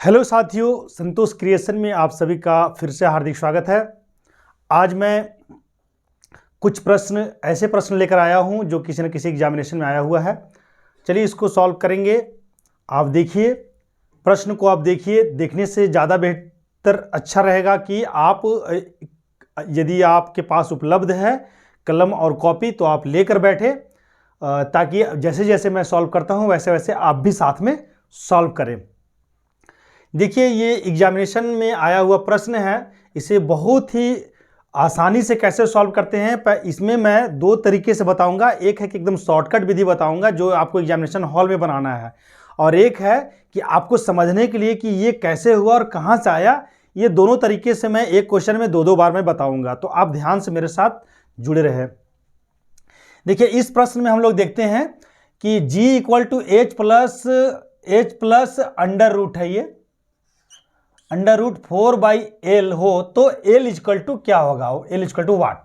Hello साथियों, संतोष creation में आप सभी का फिर से हार्दिक स्वागत है। आज मैं कुछ ऐसे प्रश्न लेकर आया हूं जो किसी न किसी एग्जामिनेशन में आया हुआ है। चलिए इसको सॉल्व करेंगे। आप देखिए, प्रश्न को आप देखिए, देखने से ज़्यादा बेहतर अच्छा रहेगा कि आप यदि आपके पास उपलब्ध है कलम और कॉपी तो आप लेकर बैठे, ताकि जैसे जैसे मैं सॉल्व करता हूं वैसे वैसे आप भी साथ में सॉल्व करें। देखिए, ये एग्जामिनेशन में आया हुआ प्रश्न है। इसे बहुत ही आसानी से कैसे सॉल्व करते हैं इसमें मैं दो तरीके से बताऊंगा। एक है कि एकदम शॉर्टकट विधि बताऊंगा जो आपको एग्जामिनेशन हॉल में बनाना है, और एक है कि आपको समझने के लिए कि ये कैसे हुआ और कहाँ से आया। ये दोनों तरीके से मैं एक क्वेश्चन में दो बार में बताऊंगा, तो आप ध्यान से मेरे साथ जुड़े रहे। देखिए, इस प्रश्न में हम लोग देखते हैं कि g = h plus under root है। ये √4/L हो तो L = क्या होगा? L = वाट।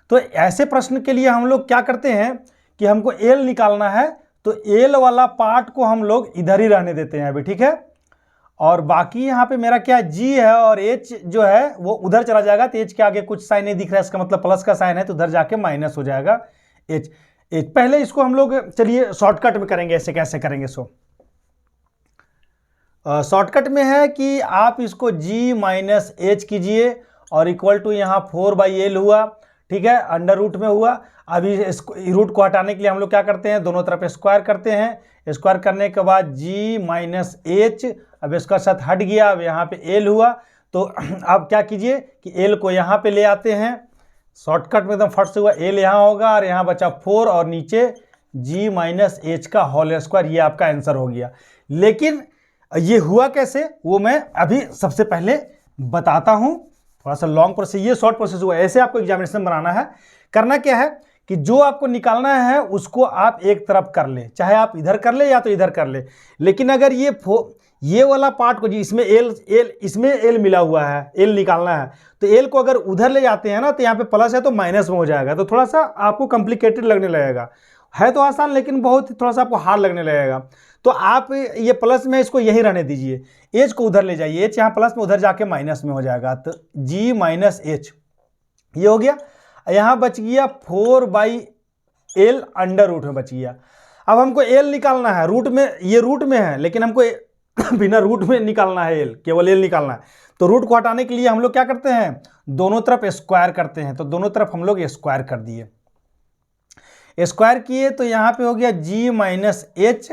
तो ऐसे प्रश्न के लिए हम लोग क्या करते हैं कि हमको L निकालना है, तो L वाला पार्ट को हम लोग इधर ही रहने देते हैं अभी, ठीक है। और बाकी यहाँ पे मेरा क्या G है और H जो है वो उधर चला जाएगा, तो H के आगे कुछ साइन नहीं दिख रहा है, इसका मतलब प्लस का साइन है, तो उधर जाके माइनस हो जाएगा H। पहले इसको हम लोग चलिए शॉर्टकट में करेंगे। ऐसे कैसे करेंगे? शॉर्टकट में है कि आप इसको g - h कीजिए और इक्वल टू यहाँ 4/L हुआ, ठीक है, अंडर रूट में हुआ। अभी रूट को हटाने के लिए हम लोग क्या करते हैं, दोनों तरफ स्क्वायर करते हैं। स्क्वायर करने के बाद g - h, अब इसका साथ हट गया, अब यहाँ पे L हुआ। तो अब क्या कीजिए कि L को यहाँ पे ले आते हैं। शॉर्टकट में एकदम फट से हुआ, L यहाँ होगा और यहाँ बचा 4 और नीचे g - h का होल स्क्वायर। ये आपका आंसर हो गया। लेकिन ये हुआ कैसे वो मैं अभी सबसे पहले बताता हूं। थोड़ा सा लॉन्ग प्रोसेस, ये शॉर्ट प्रोसेस हुआ। ऐसे आपको एग्जामिनेशन बनाना है। करना क्या है कि जो आपको निकालना है उसको आप एक तरफ कर ले, चाहे आप इधर कर ले या तो इधर कर ले। लेकिन अगर ये वाला पार्ट को जी इसमें इसमें एल मिला हुआ है, एल निकालना है, तो एल को अगर उधर ले जाते हैं ना तो यहाँ पे प्लस है तो माइनस में हो जाएगा, तो थोड़ा सा आपको कॉम्प्लिकेटेड लगने लगेगा। है तो आसान लेकिन बहुत थोड़ा सा आपको हार्ड लगने लगेगा। तो आप ये प्लस में इसको यही रहने दीजिए, एच को उधर ले जाइए, एच यहाँ प्लस में उधर जाके माइनस में हो जाएगा, तो g - h ये हो गया। यहाँ बच गया 4/L अंडर रूट में बच गया। अब हमको L निकालना है, रूट में, ये रूट में है लेकिन हमको बिना रूट में निकालना है L, केवल L निकालना है। तो रूट को हटाने के लिए हम लोग क्या करते हैं, दोनों तरफ स्क्वायर करते हैं। तो दोनों तरफ हम लोग स्क्वायर कर दिए, स्क्वायर किए, तो यहाँ पे हो गया g - h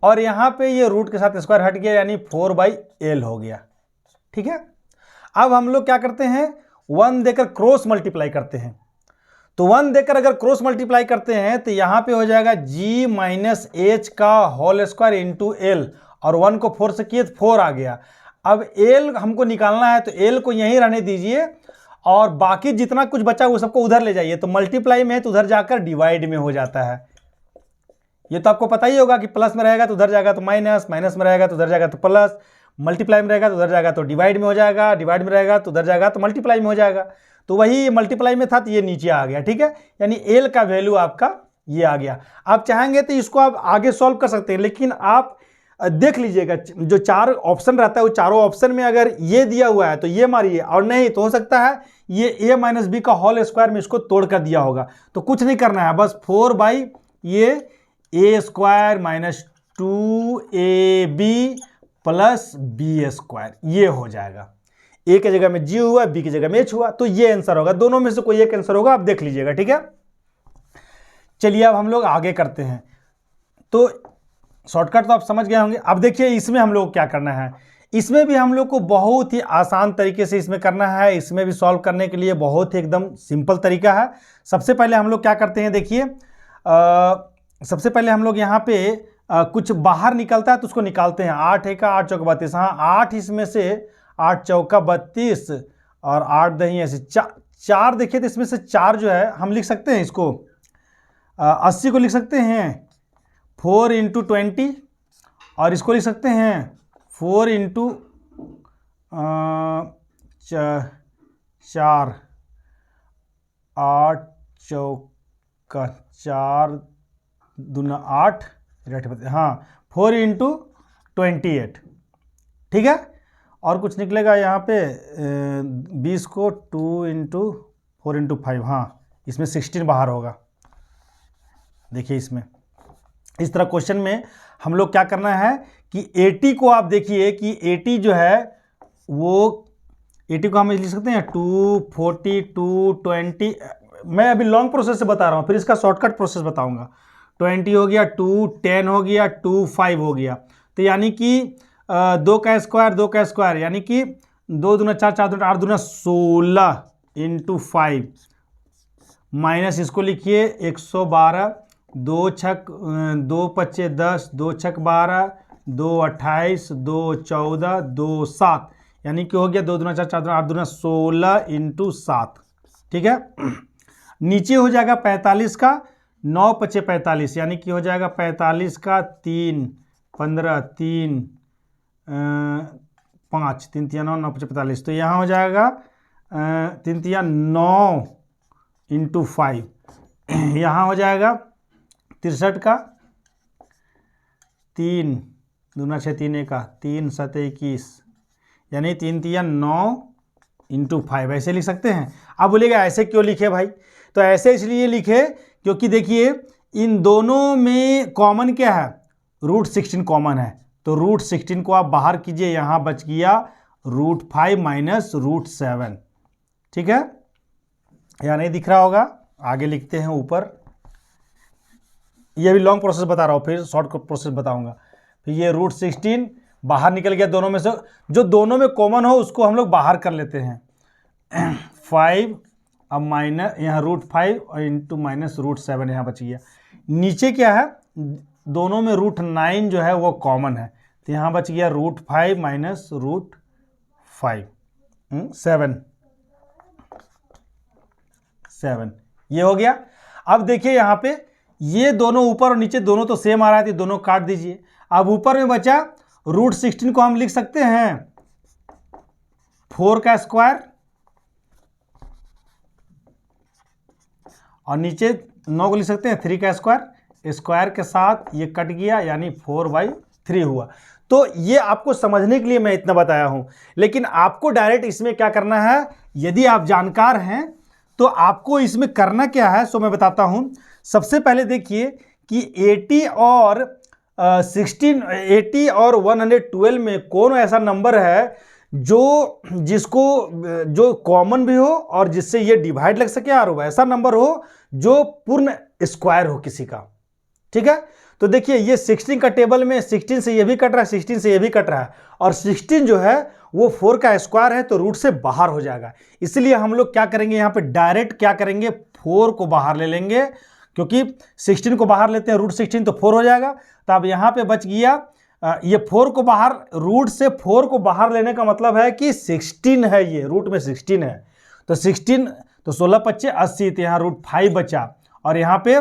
और यहाँ पे ये रूट के साथ स्क्वायर हट गया, यानी 4/L हो गया, ठीक है। अब हम लोग क्या करते हैं, 1 देकर क्रॉस मल्टीप्लाई करते हैं। तो 1 देकर अगर क्रॉस मल्टीप्लाई करते हैं तो यहाँ पे हो जाएगा g - h का होल स्क्वायर इंटू L, और 1 को 4 से किए तो 4 आ गया। अब L हमको निकालना है, तो L को यहीं रहने दीजिए और बाकी जितना कुछ बचा वो सबको उधर ले जाइए। तो मल्टीप्लाई में है तो उधर जाकर डिवाइड में हो जाता है। ये तो आपको पता ही होगा कि प्लस में रहेगा तो उधर जाएगा तो माइनस, माइनस में रहेगा तो उधर जाएगा तो प्लस, मल्टीप्लाई में रहेगा तो उधर जाएगा तो डिवाइड में हो जाएगा, डिवाइड में रहेगा तो उधर जाएगा तो मल्टीप्लाई में हो जाएगा। तो वही मल्टीप्लाई में था तो ये नीचे आ गया, ठीक है। यानी एल का वैल्यू आपका ये आ गया। आप चाहेंगे तो इसको आप आगे सॉल्व कर सकते हैं, लेकिन आप देख लीजिएगा जो 4 ऑप्शन रहता है वो चारों ऑप्शन में अगर ये दिया हुआ है तो ये मारिए, और नहीं तो हो सकता है ये a - b का होल स्क्वायर में इसको तोड़ कर दिया होगा। तो कुछ नहीं करना है, बस 4 ये a² - 2ab प्लस b² ये हो जाएगा। a की जगह में g हुआ, b की जगह में h हुआ, तो ये आंसर होगा। दोनों में से कोई एक आंसर होगा, आप देख लीजिएगा, ठीक है। चलिए अब हम लोग आगे करते हैं। तो शॉर्टकट तो आप समझ गए होंगे। अब देखिए इसमें हम लोग क्या करना है, इसमें भी हम लोग को बहुत ही आसान तरीके से इसमें करना है। इसमें भी सॉल्व करने के लिए बहुत ही एकदम सिंपल तरीका है। सबसे पहले हम लोग क्या करते हैं, देखिए सबसे पहले हम लोग यहाँ पे कुछ बाहर निकलता है तो उसको निकालते हैं। 8 × 8 = 32, हाँ 8 इसमें से 8 × 4 = 32 और 8 दही ऐसे 4 देखिए, तो इसमें से 4 जो है हम लिख सकते हैं, इसको 80 को लिख सकते हैं 4 × 20, और इसको लिख सकते हैं 4 × 4, 8 × 4 दूना 8, हाँ 4 × 28, ठीक है। और कुछ निकलेगा यहाँ पे 20 को 2 इंटू 4 इंटू 5, हाँ इसमें 16 बाहर होगा। देखिए इसमें इस तरह क्वेश्चन में हम लोग क्या करना है कि 80 को आप देखिए कि 80 जो है वो 80 को हम लिख सकते हैं 2, 40, 2, 20। मैं अभी लॉन्ग प्रोसेस से बता रहा हूँ, फिर इसका शॉर्टकट प्रोसेस बताऊंगा। 20 हो गया, 2, 10 हो गया, 2, 5 हो गया। तो यानी कि 2 का स्क्वायर यानी कि 2 दूना 4, 4 दूना 8 दूना 16 इंटू 5 माइनस इसको लिखिए 112, 2 छक 2 पच्चे 10, 2 छक 12, 2 28, 2 14, 2 7 यानी कि हो गया 2 दूना 4, 4 दूना 8 दूना 16 इंटू 7। ठीक है। नीचे हो जाएगा 45 का 9 पच्चे 45 यानी कि हो जाएगा 45 का 3, 15, 3, 5, 3 तिया 9, 9 पच्चे 45। तो यहाँ हो जाएगा 3 तिया 9 इंटू 5। यहाँ हो जाएगा 63 का 3 दूना 6, 3 1 का 3 7 21 यानी 3 तिया 9 इंटू 5। ऐसे लिख सकते हैं। अब बोलिएगा ऐसे क्यों लिखे भाई? तो ऐसे इसलिए लिखे क्योंकि देखिए इन दोनों में कॉमन क्या है, √16 कॉमन है। तो √16 को आप बाहर कीजिए, यहाँ बच गया √5 माइनस √7। ठीक है, यहाँ नहीं दिख रहा होगा, आगे लिखते हैं ऊपर। ये भी लॉन्ग प्रोसेस बता रहा हूँ, फिर शॉर्ट प्रोसेस बताऊंगा। फिर ये √16 बाहर निकल गया दोनों में से, जो दोनों में कॉमन हो उसको हम लोग बाहर कर लेते हैं। 5 अब माइनस यहाँ √5 और इंटू माइनस √7 यहाँ बच गया। नीचे क्या है, दोनों में √9 जो है वो कॉमन है, तो यहाँ बच गया √5 माइनस √5 7 ये हो गया। अब देखिए यहाँ पे ये दोनों ऊपर और नीचे दोनों तो सेम आ रहा है, तो दोनों काट दीजिए। अब ऊपर में बचा √16 को हम लिख सकते हैं 4 का स्क्वायर और नीचे 9 को लिख सकते हैं 3 का स्क्वायर। स्क्वायर के साथ ये कट गया यानी 4/3 हुआ। तो ये आपको समझने के लिए मैं इतना बताया हूं, लेकिन आपको डायरेक्ट इसमें क्या करना है, यदि आप जानकार हैं तो आपको इसमें करना क्या है सो मैं बताता हूं। सबसे पहले देखिए कि 80 और 112 में कौन ऐसा नंबर है जो कॉमन भी हो और जिससे ये डिवाइड लग सके, और ऐसा नंबर हो जो पूर्ण स्क्वायर हो किसी का। ठीक है, तो देखिए ये 16 का टेबल में 16 से ये भी कट रहा है, 16 से ये भी कट रहा है, और 16 जो है वो 4 का स्क्वायर है, तो रूट से बाहर हो जाएगा। इसलिए हम लोग क्या करेंगे, यहाँ पे डायरेक्ट क्या करेंगे, 4 को बाहर ले लेंगे, क्योंकि 16 को बाहर लेते हैं √16 तो 4 हो जाएगा। तो अब यहाँ पे बच गया ये 4 को बाहर, रूट से 4 को बाहर लेने का मतलब है कि 16 है, ये रूट में 16 है, तो 16 तो 16 पच्चे 80, तो यहाँ √5 बचा, और यहाँ पे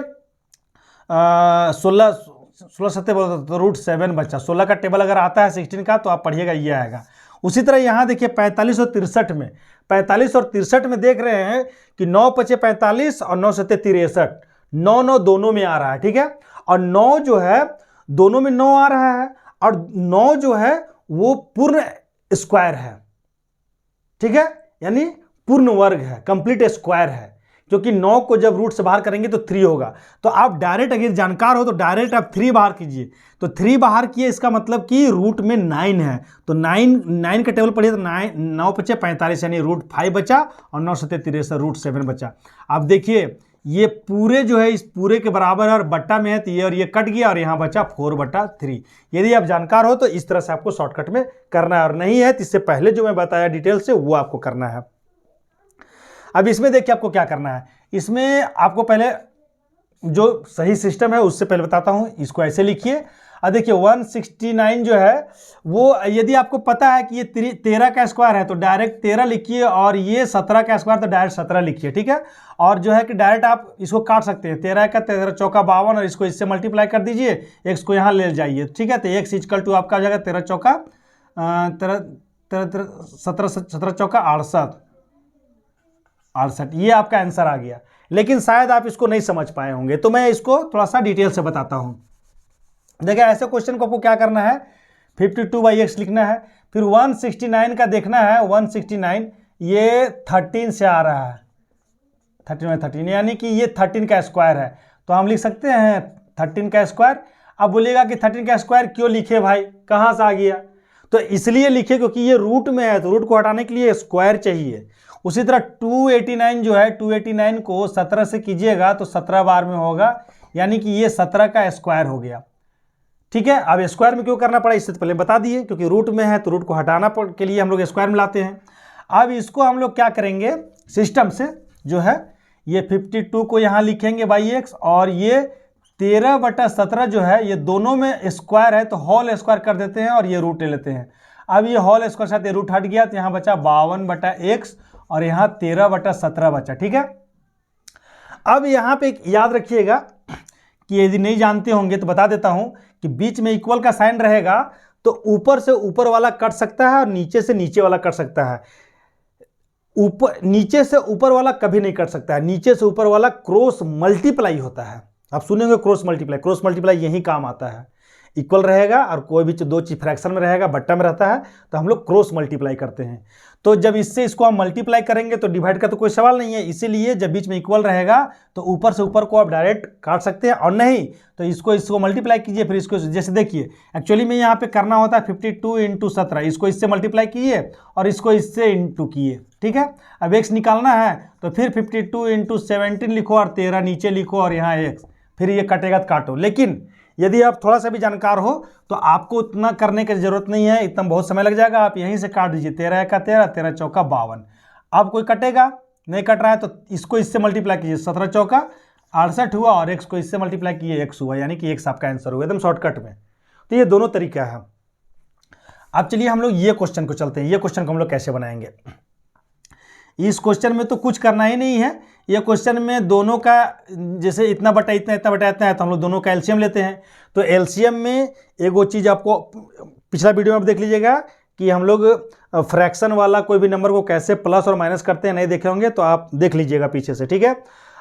16 सत्ते बोलते तो √7 बचा। 16 का टेबल अगर आता है 16 का तो आप पढ़िएगा ये आएगा। उसी तरह यहाँ देखिए 45 और 63 में, 45 और 63 में देख रहे हैं कि 9 पचे 45 और 9 सत्ते 63, 9 9 दोनों में आ रहा है। ठीक है, और 9 जो है दोनों में 9 आ रहा है, और 9 जो है वो पूर्ण स्क्वायर है। ठीक है, यानी पूर्ण वर्ग है, कंप्लीट स्क्वायर है, क्योंकि 9 को जब रूट से बाहर करेंगे तो 3 होगा। तो आप डायरेक्ट अगर जानकार हो तो डायरेक्ट आप 3 बाहर कीजिए, तो 3 बाहर किए, इसका मतलब कि रूट में 9 है, तो 9 का टेबल पढ़िए, तो 9 पचे 45 यानी √5 बचा, और 9 सत्ते 63 √7 बचा। अब देखिए ये पूरे जो है इस पूरे के बराबर और बट्टा में है, तो ये और ये कट गया और यहाँ बचा 4/3। यदि आप जानकार हो तो इस तरह से आपको शॉर्टकट में करना है, और नहीं है तो इससे पहले जो मैं बताया डिटेल से वो आपको करना है। अब इसमें देखिए आपको क्या करना है, इसमें आपको पहले जो सही सिस्टम है उससे पहले बताता हूं। इसको ऐसे लिखिए, अब देखिए 169 जो है वो, यदि आपको पता है कि ये 13 का स्क्वायर है तो डायरेक्ट 13 लिखिए, और ये 17 का स्क्वायर तो डायरेक्ट 17 लिखिए। ठीक है, और जो है कि डायरेक्ट आप इसको काट सकते हैं, 13 का 13 चौका 52, और इसको इससे मल्टीप्लाई कर दीजिए, x को यहाँ ले जाइए। ठीक है, तो x = आपका हो जाएगा 13 चौका 17 चौका 68, ये आपका आंसर आ गया। लेकिन शायद आप इसको नहीं समझ पाए होंगे, तो मैं इसको थोड़ा सा डिटेल से बताता हूं। देखिए ऐसे क्वेश्चन को आपको क्या करना है, 52/x लिखना है। फिर 169 का देखना है, 169 ये 13 से आ रहा है, 13 यानी कि ये 13 का स्क्वायर है, तो हम लिख सकते हैं 13 का स्क्वायर। अब बोलेगा कि 13 का स्क्वायर क्यों लिखे भाई, कहाँ से आ गया, तो इसलिए लिखे क्योंकि ये रूट में है, तो रूट को हटाने के लिए स्क्वायर चाहिए। उसी तरह 289 जो है, 289 को 17 से कीजिएगा तो 17 बार में होगा, यानी कि ये 17 का स्क्वायर हो गया। ठीक है, अब स्क्वायर में क्यों करना पड़ा इससे तो पहले बता दिए, क्योंकि रूट में है तो रूट को हटाना के लिए हम लोग स्क्वायर में लाते हैं। अब इसको हम लोग क्या करेंगे, सिस्टम से जो है ये 52 को यहाँ लिखेंगे बाई एक्स, और ये 13/17 जो है ये दोनों में स्क्वायर है तो होल स्क्वायर कर देते हैं और ये रूट ले लेते हैं। अब ये होल स्क्वायर साथ ये रूट हट गया तो यहाँ बचा 52/x और यहाँ 13/17 बचा। ठीक है, अब यहाँ पे याद रखिएगा कि यदि नहीं जानते होंगे तो बता देता हूँ कि बीच में इक्वल का साइन रहेगा तो ऊपर से ऊपर वाला कट सकता है और नीचे से नीचे वाला कट सकता है। ऊपर नीचे से ऊपर वाला कभी नहीं कट सकता है, नीचे से ऊपर वाला क्रॉस मल्टीप्लाई होता है। आप सुनेंगे क्रॉस मल्टीप्लाई, क्रॉस मल्टीप्लाई यही काम आता है। इक्वल रहेगा और कोई भी दो चीज फ्रैक्शन में रहेगा, बट्टा में रहता है, तो हम लोग क्रॉस मल्टीप्लाई करते हैं। तो जब इससे इसको हम मल्टीप्लाई करेंगे तो डिवाइड का तो कोई सवाल नहीं है, इसीलिए जब बीच में इक्वल रहेगा तो ऊपर से ऊपर को आप डायरेक्ट काट सकते हैं, और नहीं तो इसको मल्टीप्लाई कीजिए। फिर इसको जैसे देखिए एक्चुअली में यहाँ पे करना होता है 52 × 17, इसको इससे मल्टीप्लाई कीजिए और इसको इससे इंटू कीजिए। ठीक है, अब x निकालना है तो फिर 52 × 17 लिखो और 13 नीचे लिखो और यहाँ x, फिर ये कटेगा तो काटो। लेकिन यदि आप थोड़ा सा भी जानकार हो तो आपको उतना करने की जरूरत नहीं है, इतना बहुत समय लग जाएगा, आप यहीं से काट दीजिए। 13 × 13, 13 × 4 52। अब कोई कटेगा नहीं, कट रहा है तो इसको इससे मल्टीप्लाई कीजिए, 17 × 4 68 हुआ और x को इससे मल्टीप्लाई कीजिए, x हुआ, यानी कि x आपका आंसर हुआ एकदम शॉर्टकट में। तो ये दोनों तरीका है। अब चलिए हम लोग ये क्वेश्चन को चलते हैं, ये क्वेश्चन को हम लोग कैसे बनाएंगे। इस क्वेश्चन में तो कुछ करना ही नहीं है, ये क्वेश्चन में दोनों का जैसे इतना बटा इतना, इतना बटा इतना है, तो हम लोग दोनों का एलसीएम लेते हैं। तो एलसीएम में एक वो चीज़ आपको पिछला वीडियो में आप देख लीजिएगा कि हम लोग फ्रैक्शन वाला कोई भी नंबर को कैसे प्लस और माइनस करते हैं, नहीं देखे होंगे तो आप देख लीजिएगा पीछे से। ठीक है,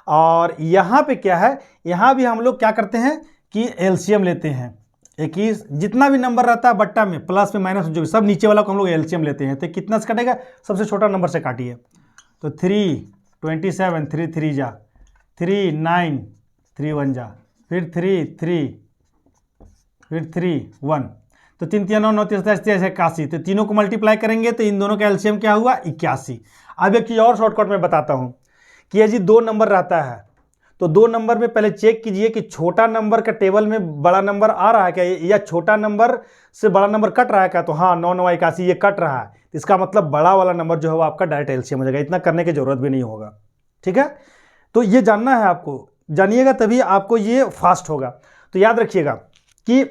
और यहाँ पे क्या है, यहाँ भी हम लोग क्या करते हैं कि एलसीएम लेते हैं। 21 जितना भी नंबर रहता है बट्टा में, प्लस में माइनस जो सब नीचे वाला को हम लोग एलसीएम लेते हैं। तो कितना से कटेगा, सबसे छोटा नंबर से काटिए। तो 3 27, 3 3 जा 3 9, 3 1 जा, फिर 3 3, फिर 3 1, तो 3 3 9 9 3 87 81। तो तीनों को मल्टीप्लाई करेंगे तो इन दोनों का एलसीएम क्या हुआ, 81। अब एक चीज़ और शॉर्टकट में बताता हूँ कि यदि 2 नंबर रहता है तो 2 नंबर में पहले चेक कीजिए कि छोटा नंबर का टेबल में बड़ा नंबर आ रहा है क्या, या छोटा नंबर से बड़ा नंबर कट रहा है क्या। तो हाँ 9 9 81 ये कट रहा है, इसका मतलब बड़ा वाला नंबर जो है वो आपका डायरेक्ट एलसीएम हो जाएगा, इतना करने की जरूरत भी नहीं होगा। ठीक है, तो ये जानना है आपको, जानिएगा तभी आपको ये फास्ट होगा। तो याद रखिएगा कि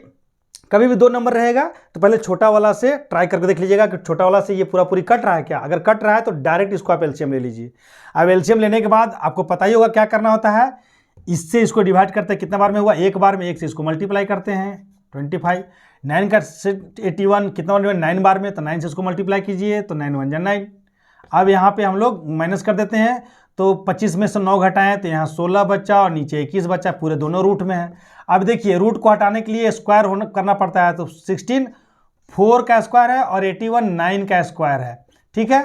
कभी भी 2 नंबर रहेगा तो पहले छोटा वाला से ट्राई करके देख लीजिएगा कि छोटा वाला से ये पूरा पूरी कट रहा है क्या। अगर कट रहा है तो डायरेक्ट इसको आप एलसीएम ले लीजिए। अब एलसीएम लेने के बाद आपको पता ही होगा क्या करना होता है, इससे इसको डिवाइड करते हैं, कितना बार में हुआ, एक बार में, एक से इसको मल्टीप्लाई करते हैं 25। 9 का 81 कितना बार में, 9 बार में, तो 9 से इसको मल्टीप्लाई कीजिए तो 9 1 जा 9। अब यहाँ पे हम लोग माइनस कर देते हैं, तो 25 में से 9 घटाएं तो यहाँ 16 बचा और नीचे 21 बचा, पूरे दोनों रूट में है। अब देखिए रूट को हटाने के लिए स्क्वायर होना करना पड़ता है, तो 16 4 का स्क्वायर है और 81 9 का स्क्वायर है। ठीक है,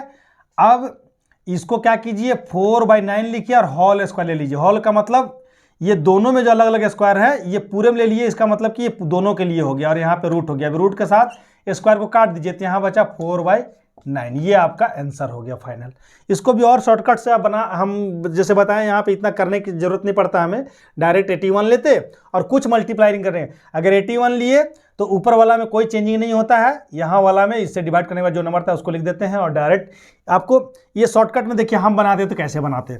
अब इसको क्या कीजिए 4/9 लिखिए और होल स्क्वायर ले लीजिए। होल का मतलब ये दोनों में जो अलग अलग स्क्वायर है ये पूरे में ले लिए, इसका मतलब कि ये दोनों के लिए हो गया और यहाँ पे रूट हो गया। अब रूट के साथ स्क्वायर को काट दीजिए तो यहाँ बचा 4/9, ये आपका आंसर हो गया फाइनल। इसको भी और शॉर्टकट से आप हम जैसे बताएं, यहाँ पे इतना करने की जरूरत नहीं पड़ता, हमें डायरेक्ट 81 लेते और कुछ मल्टीप्लाई नहीं कर रहे हैं। अगर 81 लिए तो ऊपर वाला में कोई चेंजिंग नहीं होता है, यहाँ वाला में इससे डिवाइड करने के बाद जो नंबर था उसको लिख देते हैं और डायरेक्ट आपको ये शॉर्टकट में देखिए हम बनाते तो कैसे बनाते,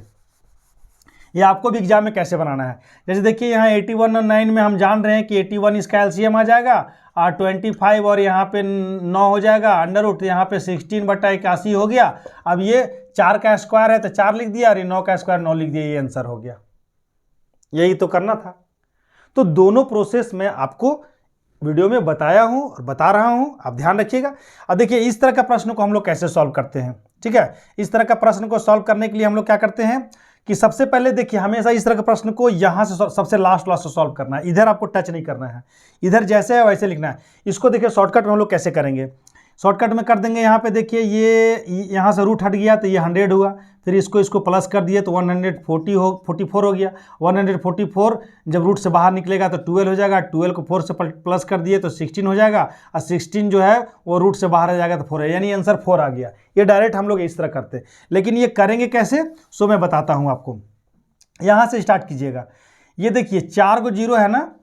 ये आपको भी एग्जाम में कैसे बनाना है। जैसे देखिए यहाँ 81 और 9 में हम जान रहे हैं कि 81 इसका एलसीएम आ जाएगा और 25 और यहाँ पे 9 हो जाएगा, अंडर रूट यहाँ पे 16/81 हो गया। अब ये 4 का स्क्वायर है तो 4 लिख दिया और ये 9 का स्क्वायर 9 लिख दिया, ये आंसर हो गया। यही तो करना था। तो दोनों प्रोसेस में आपको वीडियो में बताया हूँ और बता रहा हूँ, आप ध्यान रखिएगा। अब देखिए इस तरह का प्रश्न को हम लोग कैसे सॉल्व करते हैं। ठीक है, इस तरह का प्रश्न को सॉल्व करने के लिए हम लोग क्या करते हैं कि सबसे पहले देखिए हमेशा इस तरह के प्रश्न को यहाँ से सबसे लास्ट सॉल्व करना है, इधर आपको टच नहीं करना है, इधर जैसे है वैसे लिखना है। इसको देखिए शॉर्टकट में हम लोग कैसे करेंगे, शॉर्टकट में कर देंगे। यहाँ पे देखिए ये यहाँ से रूट हट गया तो ये 100 हुआ, फिर इसको प्लस कर दिए तो 144 हो गया। 144 जब रूट से बाहर निकलेगा तो 12 हो जाएगा, 12 को 4 से प्लस कर दिए तो 16 हो जाएगा, और 16 जो है वो रूट से बाहर आ जाएगा तो 4 है, यानी आंसर 4 आ गया। ये डायरेक्ट हम लोग इस तरह करते हैं, लेकिन ये करेंगे कैसे सो मैं बताता हूँ आपको। यहाँ से स्टार्ट कीजिएगा। ये देखिए 4 को 0 है ना,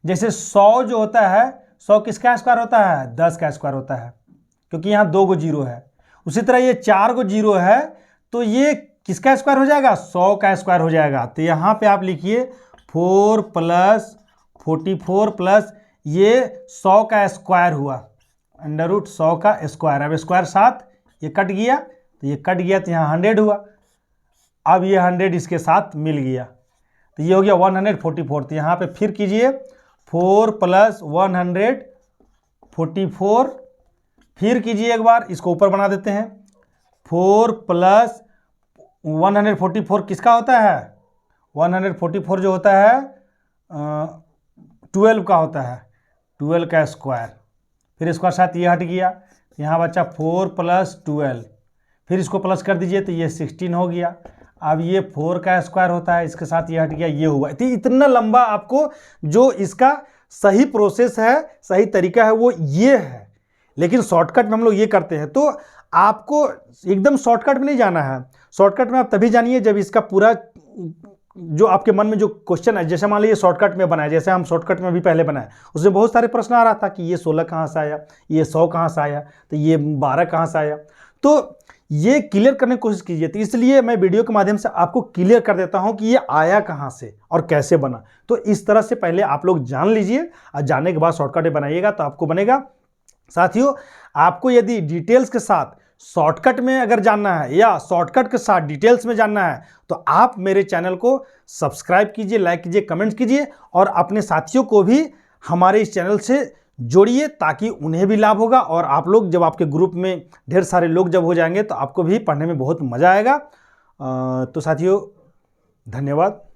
जैसे 100 जो होता है 100 किसका स्क्वायर होता है, 10 का स्क्वायर होता है, क्योंकि यहाँ 2 को 0 है। उसी तरह ये 4 को 0 है तो ये किसका स्क्वायर हो जाएगा, 100 का स्क्वायर हो जाएगा। तो यहाँ पे आप लिखिए 4 + 44 प्लस ये 100 का स्क्वायर हुआ, अंडर रूट 100 का स्क्वायर। अब स्क्वायर 7, ये कट गया तो ये कट गया तो यहाँ 100 हुआ। अब ये 100 इसके साथ मिल गया तो ये हो गया 144। तो यहाँ पे फिर कीजिए 4 + 144, फिर कीजिए एक बार, इसको ऊपर बना देते हैं। 4 + 144 किसका होता है, 144 जो होता है 12 का होता है, 12 का स्क्वायर। फिर इसके साथ ये हट गया, यहाँ बचा 4 + 12, फिर इसको प्लस कर दीजिए तो ये 16 हो गया। अब ये 4 का स्क्वायर होता है, इसके साथ ये हट गया, ये हुआ। तो इतना लंबा आपको जो इसका सही प्रोसेस है, सही तरीका है वो ये है, लेकिन शॉर्टकट में हम लोग ये करते हैं। तो आपको एकदम शॉर्टकट में नहीं जाना है, शॉर्टकट में आप तभी जानिए जब इसका पूरा जो आपके मन में जो क्वेश्चन है, जैसे मान लीजिए शॉर्टकट में बनाए, जैसे हम शॉर्टकट में भी पहले बनाए, उसमें बहुत सारे प्रश्न आ रहा था कि ये 16 कहाँ से आया, ये 100 कहाँ से आया, तो ये 12 कहाँ से आया। तो ये क्लियर करने की कोशिश कीजिए। तो इसलिए मैं वीडियो के माध्यम से आपको क्लियर कर देता हूं कि ये आया कहां से और कैसे बना। तो इस तरह से पहले आप लोग जान लीजिए, और जानने के बाद शॉर्टकट बनाइएगा तो आपको बनेगा। साथियों, आपको यदि डिटेल्स के साथ शॉर्टकट में अगर जानना है या शॉर्टकट के साथ डिटेल्स में जानना है तो आप मेरे चैनल को सब्सक्राइब कीजिए, लाइक कीजिए, कमेंट कीजिए, और अपने साथियों को भी हमारे इस चैनल से जोड़िए ताकि उन्हें भी लाभ होगा। और आप लोग जब आपके ग्रुप में ढेर सारे लोग जब हो जाएंगे तो आपको भी पढ़ने में बहुत मज़ा आएगा। तो साथियों, धन्यवाद।